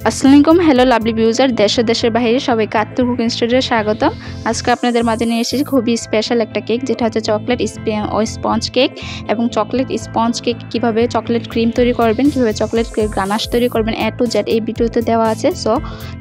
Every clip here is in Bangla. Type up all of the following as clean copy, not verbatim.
আসসালামু আলাইকুম হ্যালো লাভলি ভিউজার দেশের বাইরে সবাইকে আত্মু কুকিং স্টুডিওতে স্বাগত। আজকে আপনাদের মাঝে নিয়ে এসেছি খুবই স্পেশাল একটা কেক, যেটা হচ্ছে চকলেট স্পঞ্জ কেক। এবং চকলেট স্পঞ্জ কেক কিভাবে চকলেট ক্রিম তৈরি করবেন, কিভাবে চকলেট গানাশ তৈরি করবেন, A to Z এই ভিডিওতে দেওয়া আছে। সো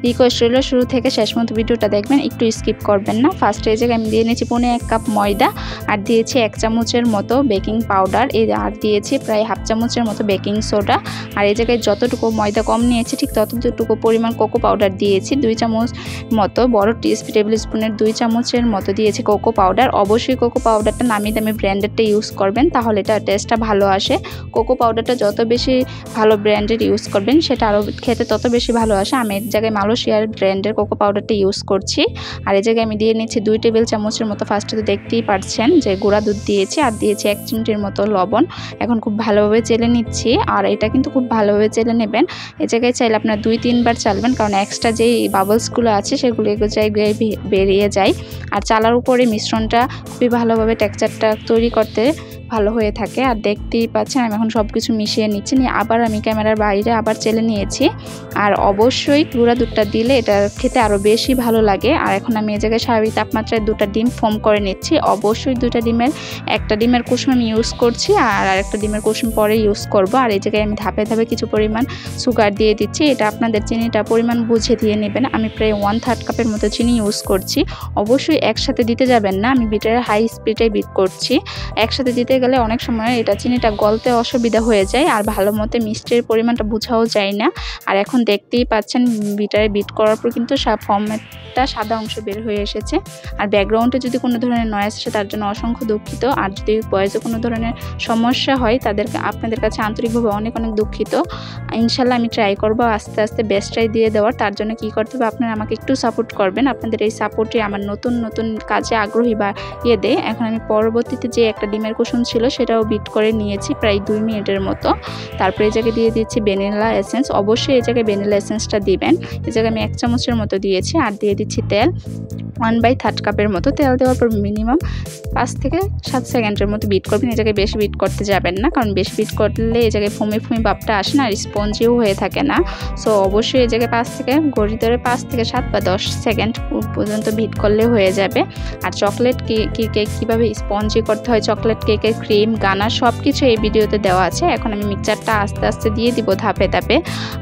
রিকোয়েস্ট রইল শুরু থেকে শেষ পর্যন্ত ভিডিওটা দেখবেন, একটু স্কিপ করবেন না। ফার্স্টে এই জায়গায় আমি দিয়ে নিয়েছি 1.5 কাপ ময়দা, আর দিয়েছি 1 চামচের মতো বেকিং পাউডার, আর দিয়েছি প্রায় হাফ চামচের মতো বেকিং সোডা। আর এই জায়গায় যতটুকু ময়দা কম নিয়েছি ঠিক ততটুকু পরিমাণ কোকো পাউডার দিয়েছি, 2 চামচ মতো, বড় টেবিল স্পুনের 2 চামচের মতো দিয়েছি কোকো পাউডার। অবশ্যই কোকো পাউডারটা নামি দামি ব্র্যান্ডেরটা ইউজ করবেন, তাহলে এটা টেস্টটা ভালো আসে। কোকো পাউডারটা যত বেশি ভালো ব্র্যান্ডের ইউজ করবেন সেটা আরও খেতে তত বেশি ভালো আসে। আমি এর জায়গায় মালয়েশিয়ার ব্র্যান্ডের কোকো পাউডারটা ইউজ করছি। আর এই জায়গায় আমি দিয়ে নিচ্ছি 2 টেবিল চামচের মতো, ফার্স্টে তো দেখতেই পাচ্ছেন যে গুঁড়া দুধ দিয়েছি, আর দিয়েছি 1 চিমটির মতো লবণ। এখন খুব ভালোভাবে চেলে নিচ্ছি, আর এটা কিন্তু খুব ভালোভাবে চেলে নেবেন। এই জায়গায় চাইলে আপনার 2-3 বার চালবেন, কারণ এক্সট্রা যেই বাবলসগুলো আছে সেগুলো জায়গায় বেরিয়ে যায়। আর চালার উপরে মিশ্রণটা খুবই ভালোভাবে টেক্সচারটা তৈরি করতে ভালো হয়ে থাকে। আর দেখতেই পাচ্ছেন আমি এখন সব কিছু মিশিয়ে নিচ্ছি, নিয়ে আবার আমি ক্যামেরার বাইরে আবার চেলে নিয়েছি। আর অবশ্যই গুঁড়া দুধটা দিলে এটা খেতে আরও বেশি ভালো লাগে। আর এখন আমি এই জায়গায় স্বাভাবিক তাপমাত্রায় 2টা ডিম ফোম করে নিচ্ছি। অবশ্যই 2টা ডিমের, একটা ডিমের কুসুম আমি ইউজ করছি আর আরেকটা ডিমের কুসুম পরে ইউজ করব। আর এই জায়গায় আমি ধাপে ধাপে কিছু পরিমাণ সুগার দিয়ে দিচ্ছি, এটা আপনাদের চিনিটা পরিমাণ বুঝে দিয়ে নেবেন। আমি প্রায় 1/3 কাপের মতো চিনি ইউজ করছি। অবশ্যই একসাথে দিতে যাবেন না, আমি বিটার হাই স্পিডে বিট করছি। একসাথে দিতে গেলে অনেক সময় এটা চিনিটা গলতে অসুবিধা হয়ে যায়, আর ভালো মতো মিষ্টির পরিমাণটা বোঝাও যায় না। আর এখন দেখতেই পাচ্ছেন বিটারে বিট করার পর কিন্তু ফর্মেটটা সাদা অংশ বের হয়ে এসেছে। আর ব্যাকগ্রাউন্ডে যদি কোনো ধরনের নয়েজ আসে তার জন্য অসংখ্য দুঃখিত। আর যদি ভয়েসে কোনো ধরনের সমস্যা হয় আপনাদের কাছে আন্তরিকভাবে অনেক দুঃখিত। ইনশাল্লাহ আমি ট্রাই করব আস্তে আস্তে বেস্ট ট্রাই দিয়ে দেওয়ার। তার জন্য কি করতে হবে, আপনারা আমাকে একটু সাপোর্ট করবেন। আপনাদের এই সাপোর্টে আমার নতুন কাজে আগ্রহী বা দেয়। এখন আমি পরবর্তীতে যে একটা ডিমের কুসুম ছিল সেটাও বিট করে নিয়েছি প্রায় 2 মিনিটের মতো। তারপরে এই জায়গায় দিয়ে দিচ্ছি ভ্যানিলা এসেন্স। অবশ্যই এই জায়গায় ভ্যানিলা এসেন্সটা দিবেন। এই জায়গায় আমি 1 চামচের মতো দিয়েছি। আর দিয়ে দিচ্ছি তেল 1/3 কাপের মতো। তেল দেওয়ার পর মিনিমাম 5 থেকে 7 সেকেন্ডের মতো বিট করবেন। এই জায়গায় বেশি বিট করতে যাবেন না, কারণ বেশি বিট করলে এই জায়গায় ফুমি ভাবটা আসে না, আর স্পঞ্জিও হয়ে থাকে না। সো অবশ্যই এই জায়গায় 5 থেকে 7 বা 10 সেকেন্ড পর্যন্ত বিট করলে হয়ে যাবে। আর চকলেট কেক কীভাবে স্পঞ্জি করতে হয়, চকলেট কেকের ক্রিম গানা সব কিছু এই ভিডিওতে দেওয়া আছে। এখন আমি মিক্সচারটা আস্তে আস্তে দিয়ে দিব ধাপে ধাপে।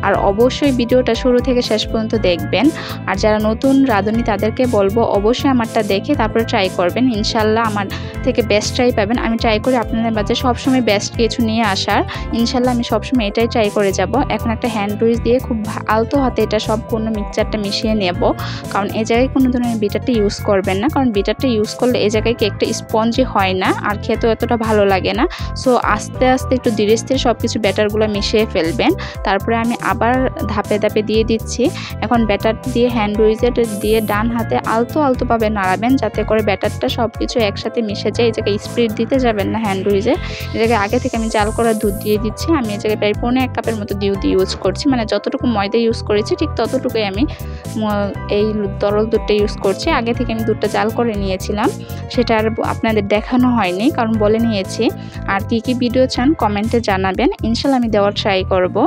আর অবশ্যই ভিডিওটা শুরু থেকে শেষ পর্যন্ত দেখবেন। আর যারা নতুন রাঁধুনি তাদেরকে বলবো অবশ্যই আমারটা দেখে তারপরে ট্রাই করবেন, ইনশাল্লাহ আমার থেকে বেস্ট ট্রাই পাবেন। আমি ট্রাই করি আপনাদের মাঝে সবসময় বেস্ট কিছু নিয়ে আসার, ইনশাল্লাহ আমি সবসময় এটাই ট্রাই করে যাব। এখন একটা হ্যান্ড উইচ দিয়ে খুব আলতো হাতে এটা সম্পূর্ণ মিক্সচারটা মিশিয়ে নেব, কারণ এই জায়গায় কোনো ধরনের বিটারটা ইউজ করবেন না, কারণ বিটারটা ইউজ করলে এই জায়গায় কেকটা স্পঞ্জি হয় না আর খেতেও এতটা ভালো লাগে না। সো আস্তে আস্তে একটু ধীরে স্থিরে সব কিছু ব্যাটারগুলো মিশিয়ে ফেলবেন। তারপরে আমি আবার ধাপে ধাপে দিয়ে দিচ্ছি। এখন ব্যাটার দিয়ে হ্যান্ড উইচের দিয়ে ডান হাতে আলতোভাবে নাড়াবেন, যাতে করে ব্যাটারটা সব কিছু একসাথে মিশে যায়। এই জায়গায় স্পিড দিতে যাবেন না হ্যান্ড উইচে। এই জায়গায় আগে থেকে আমি জাল করা দুধ দিয়ে দিচ্ছি। আমি এই জায়গায় প্রায় 1.5 কাপের মতো দুধ ইউজ করছি, মানে যতটুকু ময়দা ইউজ করেছি ঠিক ততটুকুই আমি এই তরল দুধটা ইউজ করছি। আগে থেকে আমি দুধটা জাল করে নিয়েছিলাম, সেটা আর আপনাদের দেখানো হয়নি, কারণ বলে নিয়েছি। আর কি ভিডিও চান কমেন্টে জানাবেন, ইনশাল্লাহ আমি দেওয়ার ট্রাই করব।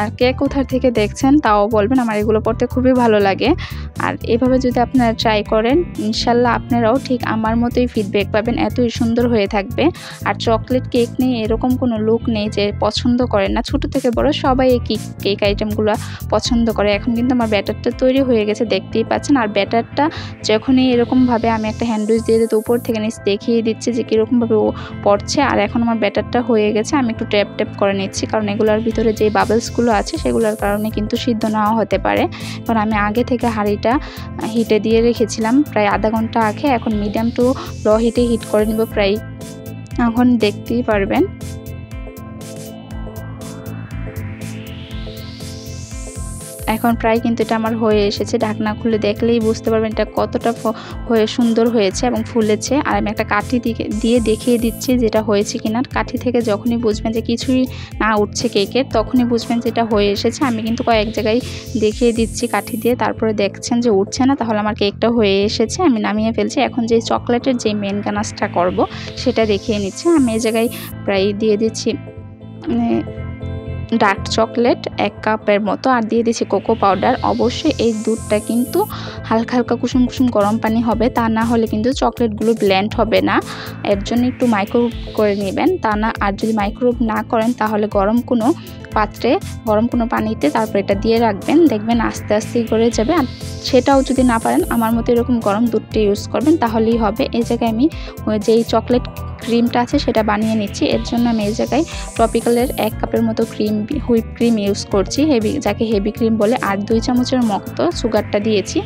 আর কে কোথা থেকে দেখছেন তাও বলবেন, আমার এগুলো পড়তে খুবই ভালো লাগে। আর এভাবে যদি আপনারা ট্রাই করেন ইনশাল্লাহ আপনারাও ঠিক আমার মতোই ফিডব্যাক পাবেন, এতই সুন্দর হয়ে থাকবে। আর চকলেট কেক নিয়ে এরকম কোনো লুক নেই যে পছন্দ করেন না, ছোট থেকে বড় সবাই এই কেক আইটেমগুলো পছন্দ করে। এখন কিন্তু আমার ব্যাটারটা তৈরি হয়ে গেছে, দেখতেই পাচ্ছেন। আর ব্যাটারটা যখনই এরকমভাবে আমি একটা হ্যান্ড উইচ দিয়ে দিতে উপর থেকে নিচ দেখিয়ে দিচ্ছি যে কীরকমভাবে ও পড়ছে। আর এখন আমার ব্যাটারটা হয়ে গেছে, আমি একটু ট্যাপ করে নিচ্ছি, কারণ এগুলোর ভিতরে যে বাবলসগুলো আছে সেগুলোর কারণে কিন্তু সিদ্ধ নাও হতে পারে। কারণ আমি আগে থেকে হাঁড়িটা হিটে দিয়ে রেখেছিলাম প্রায় আধা ঘন্টা আগে। এখন মিডিয়াম টু লো হিটে হিট করে নিব প্রায়, এখন দেখতেই পারবেন। এখন প্রায় কিন্তু এটা আমার হয়ে এসেছে, ঢাকনা খুলে দেখলেই বুঝতে পারবেন এটা কতটা সুন্দর হয়েছে এবং ফুলেছে। আর আমি একটা কাঠি দিয়ে দেখিয়ে দিচ্ছি যেটা হয়েছে কিনা। কাঠি থেকে যখনই বুঝবেন যে কিছুই না উঠছে কেকের, তখনই বুঝবেন যে এটা হয়ে এসেছে। আমি কিন্তু কয়েক জায়গায় দেখিয়ে দিচ্ছি কাঠি দিয়ে, তারপরে দেখছেন যে উঠছে না, তাহলে আমার কেকটা হয়ে এসেছে। আমি নামিয়ে ফেলছি। এখন যে চকলেটের যে মেন গানাশটা করব সেটা দেখিয়ে নিচ্ছি। আমি এই জায়গায় প্রায় দিয়ে দিচ্ছি ডার্ক চকলেট 1 কাপের মতো, আর দিয়ে দিচ্ছি কোকো পাউডার। অবশ্যই এই দুধটা কিন্তু হালকা হালকা কুসুম কুসুম গরম পানি হবে, তা না হলে কিন্তু চকলেটগুলো ব্লেন্ড হবে না। এর জন্য একটু মাইক্রোওয়েভ করে নেবেন, তা না আর যদি মাইক্রোওয়েভ না করেন তাহলে গরম কোনো পাত্রে গরম কোনো পানিতে তারপর এটা দিয়ে রাখবেন, দেখবেন আস্তে আস্তে করে যাবে। আর সেটাও যদি না পারেন আমার মতো এরকম গরম দুধটা ইউজ করবেন, তাহলেই হবে। এই জায়গায় আমি যেই চকলেট ক্রিমটা আছে সেটা বানিয়ে নিচ্ছি। এর জন্য আমি এই জায়গায় ট্রপিক্যালের 1 কাপের মতো হুইপ ক্রিম ইউজ করছি, যাকে হেভি ক্রিম বলে। আর 2 চামচের মতো সুগারটা দিয়েছি।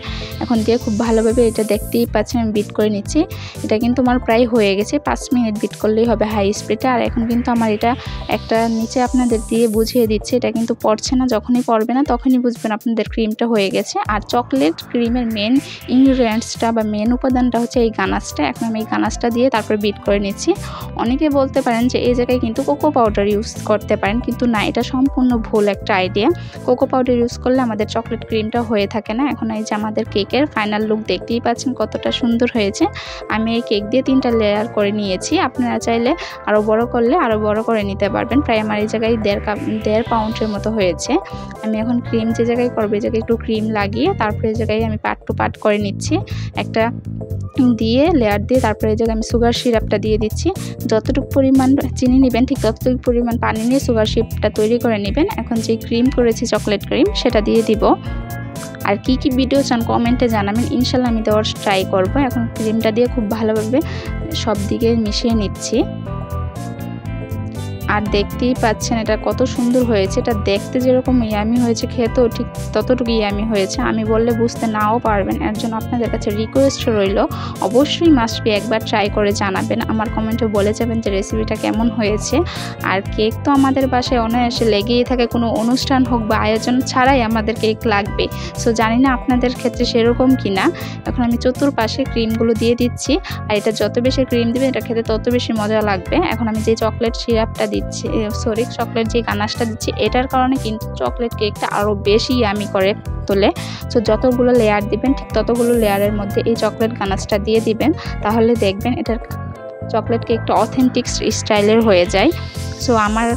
এখন দিয়ে খুব ভালোভাবে এটা দেখতেই পাচ্ছেন আমি বিট করে নিচ্ছি। এটা কিন্তু আমার প্রায় হয়ে গেছে, 5 মিনিট বিট করলেই হবে হাই স্পিডে। আর এখন কিন্তু আমার এটা একটা নিচে আপনাদের দিয়ে বুঝিয়ে দিচ্ছে, এটা কিন্তু পড়ছে না, যখনই পড়বে না তখনই বুঝবেন আপনাদের ক্রিমটা হয়ে গেছে। আর চকলেট ক্রিমের মেন ইনগ্রিডিয়েন্টসটা বা মেন উপাদানটা হচ্ছে এই গানাশটা। এখন আমি এই গানাশটা দিয়ে তারপরে বিট করে নিচ্ছি। অনেকে বলতে পারেন যে এই জায়গায় কিন্তু কোকো পাউডার ইউজ করতে পারেন, কিন্তু না, এটা সম্পূর্ণ ভুল একটা আইডিয়া। কোকো পাউডার ইউজ করলে আমাদের চকলেট ক্রিমটা হয়ে থাকে না। এখন এই যে আমাদের কেকের ফাইনাল লুক দেখতেই পাচ্ছেন কতটা সুন্দর হয়েছে। আমি এই কেক দিয়ে 3টা লেয়ার করে নিয়েছি, আপনারা চাইলে আরও বড় করলে আরও বড় করে নিতে পারবেন। প্রায় আমার এই জায়গায় 1.5 পাউন্ডের মতো হয়েছে। আমি এখন ক্রিম যে জায়গায় করবো এই জায়গায় একটু ক্রিম লাগিয়ে তারপরে এই জায়গায় আমি পার্ট টু পার্ট করে নিচ্ছি, একটা দিয়ে লেয়ার দিয়ে তারপরে এই জায়গায় আমি সুগার সিরাপটা দিয়ে দিচ্ছি। যতটুকু পরিমাণ চিনি নেবেন ঠিক ততটুকু পরিমাণ পানি নিয়ে সুগার সিরাপটা তৈরি করে নেবেন। এখন যে ক্রিম করেছি চকলেট ক্রিম সেটা দিয়ে দিব। আর কি কি ভিডিও চান কমেন্টে জানাবেন, ইনশাল্লাহ আমি দেওয়ার ট্রাই করব। এখন ক্রিমটা দিয়ে খুব ভালোভাবে সব দিকে মিশিয়ে নিচ্ছি। আর দেখতেই পাচ্ছেন এটা কত সুন্দর হয়েছে। এটা দেখতে যেরকম ইয়ামি হয়েছে, খেতেও ঠিক ততটুকু ইয়ামি হয়েছে। আমি বললে বুঝতে নাও পারবেন। এর জন্য আপনাদের কাছে রিকোয়েস্ট রইল, অবশ্যই মাস্ট বি একবার ট্রাই করে জানাবেন, আমার কমেন্টে বলে যাবেন যে রেসিপিটা কেমন হয়েছে। আর কেক তো আমাদের বাসায় অনায়াসে লেগেই থাকে, কোনো অনুষ্ঠান হোক বা আয়োজন ছাড়াই আমাদের কেক লাগবে। সো জানি না আপনাদের ক্ষেত্রে সেরকম কিনা। এখন আমি চতুর্পাশে ক্রিমগুলো দিয়ে দিচ্ছি, আর এটা যত বেশি ক্রিম দিবেন এটা খেতে তত বেশি মজা লাগবে। এখন আমি যে চকলেট সিরাপটা দিচ্ছি, চকলেট যে গানাশটা দিচ্ছি, এটার কারণে কিন্তু চকলেট কেকটা আরও বেশি ইয়ামি করে তোলে। সো যতগুলো লেয়ার দিবেন ঠিক ততগুলো লেয়ারের মধ্যে এই চকলেট গানাশটা দিয়ে দিবেন, তাহলে দেখবেন এটার চকলেট কেকটা অথেন্টিক স্টাইলের হয়ে যায়। সো আমার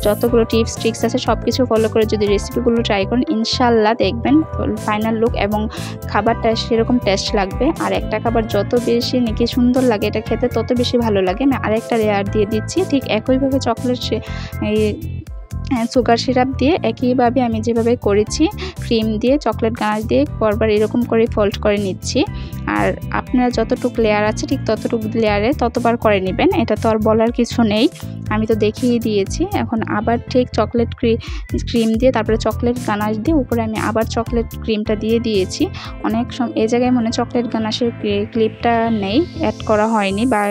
যতগুলো টিপস ট্রিক্স আছে সব কিছু ফলো করে যদি রেসিপিগুলো ট্রাই করেন, ইনশাল্লাহ দেখবেন ফাইনাল লুক এবং খাবারটা সেরকম টেস্ট লাগবে। আর একটা খাবার যত বেশি নাকি সুন্দর লাগে এটা খেতে তত বেশি ভালো লাগে। আমি আরেকটা লেয়ার দিয়ে দিচ্ছি, ঠিক একইভাবে চকলেট সুগার সিরাপ দিয়ে একইভাবে আমি যেভাবে করেছি ক্রিম দিয়ে চকলেট গানাশ দিয়ে পরবার এরকম করে ফোল্ড করে নিচ্ছি। আর আপনারা যতটুকু লেয়ার আছে ঠিক ততটুকু লেয়ারে ততবার করে নেবেন, এটা তো আর বলার কিছু নেই, আমি তো দেখিয়ে দিয়েছি। এখন আবার ঠিক চকলেট ক্রিম দিয়ে তারপরে চকলেট গানাশ দিয়ে উপরে আমি আবার চকলেট ক্রিমটা দিয়ে দিয়েছি। অনেক সময় এই জায়গায় মনে চকলেট গানাশের ক্লিপটা নেই, অ্যাড করা হয়নি বা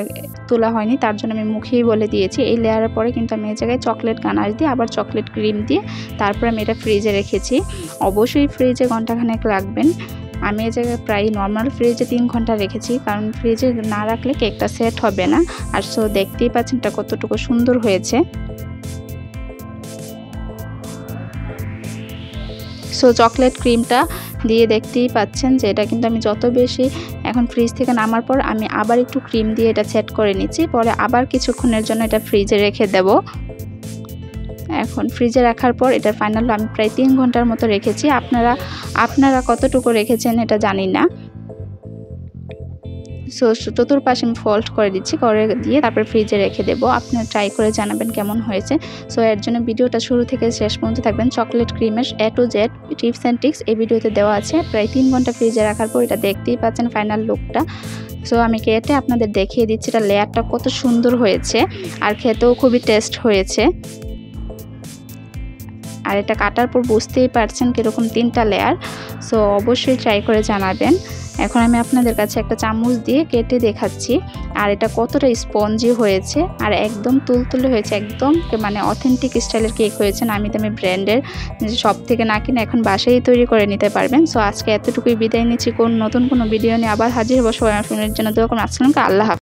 তোলা হয়নি, তার জন্য আমি মুখেই বলে দিয়েছি। এই লেয়ারের পরে কিন্তু আমি এই জায়গায় চকলেট গানাশ দিয়ে আবার চকলেট ক্রিম দিয়ে তারপর আমি এটা ফ্রিজে রেখেছি। অবশ্যই ফ্রিজে ঘন্টাখানেক রাখবেন। আমি এই জায়গায় প্রায় নর্মাল ফ্রিজে 3 ঘন্টা রেখেছি, কারণ ফ্রিজে না রাখলে কেকটা সেট হবে না। আর সো দেখতেই পাচ্ছেন এটা কতটুকু সুন্দর হয়েছে। সো চকলেট ক্রিমটা দিয়ে দেখতেই পাচ্ছেন যে এটা কিন্তু আমি যত বেশি এখন ফ্রিজ থেকে নামার পর আমি আবার একটু ক্রিম দিয়ে এটা সেট করে নিচ্ছি, পরে আবার কিছুক্ষণের জন্য এটা ফ্রিজে রেখে দেব। এখন ফ্রিজে রাখার পর এটার ফাইনাল আমি প্রায় 3 ঘন্টার মতো রেখেছি। আপনারা কতটুকু রেখেছেন এটা জানি না। সো চতুর্পাশে আমি ফোল্ড করে দিচ্ছি, করে দিয়ে তারপর ফ্রিজে রেখে দেবো। আপনারা ট্রাই করে জানাবেন কেমন হয়েছে। সো এর জন্য ভিডিওটা শুরু থেকে শেষ পর্যন্ত থাকবেন। চকলেট ক্রিমের A to Z tips and tricks এই ভিডিওতে দেওয়া আছে। প্রায় 3 ঘন্টা ফ্রিজে রাখার পর এটা দেখতেই পাচ্ছেন ফাইনাল লুকটা। সো আমি কেটে আপনাদের দেখিয়ে দিচ্ছি এটা লেয়ারটা কত সুন্দর হয়েছে, আর খেতেও খুবই টেস্ট হয়েছে। আর এটা কাটার পর বুঝতেই পারছেন কীরকম 3টা লেয়ার। সো অবশ্যই ট্রাই করে জানাবেন। এখন আমি আপনাদের কাছে একটা চামচ দিয়ে কেটে দেখাচ্ছি, আর এটা কতটা স্পঞ্জি হয়েছে আর একদম তুলতুলে হয়েছে, একদম মানে অথেন্টিক স্টাইলের কেক হয়েছে। নামি দামি ব্র্যান্ডের সব থেকে না কিনে এখন বাসায় তৈরি করে নিতে পারবেন। সো আজকে এতটুকুই বিদায় নিচ্ছি, নতুন কোনো ভিডিও নিয়ে আবার হাজির হবো। সবাই আমার জন্য দোয়া করুন। আসসালামু আলাইকুম, আল্লাহ হাফেজ।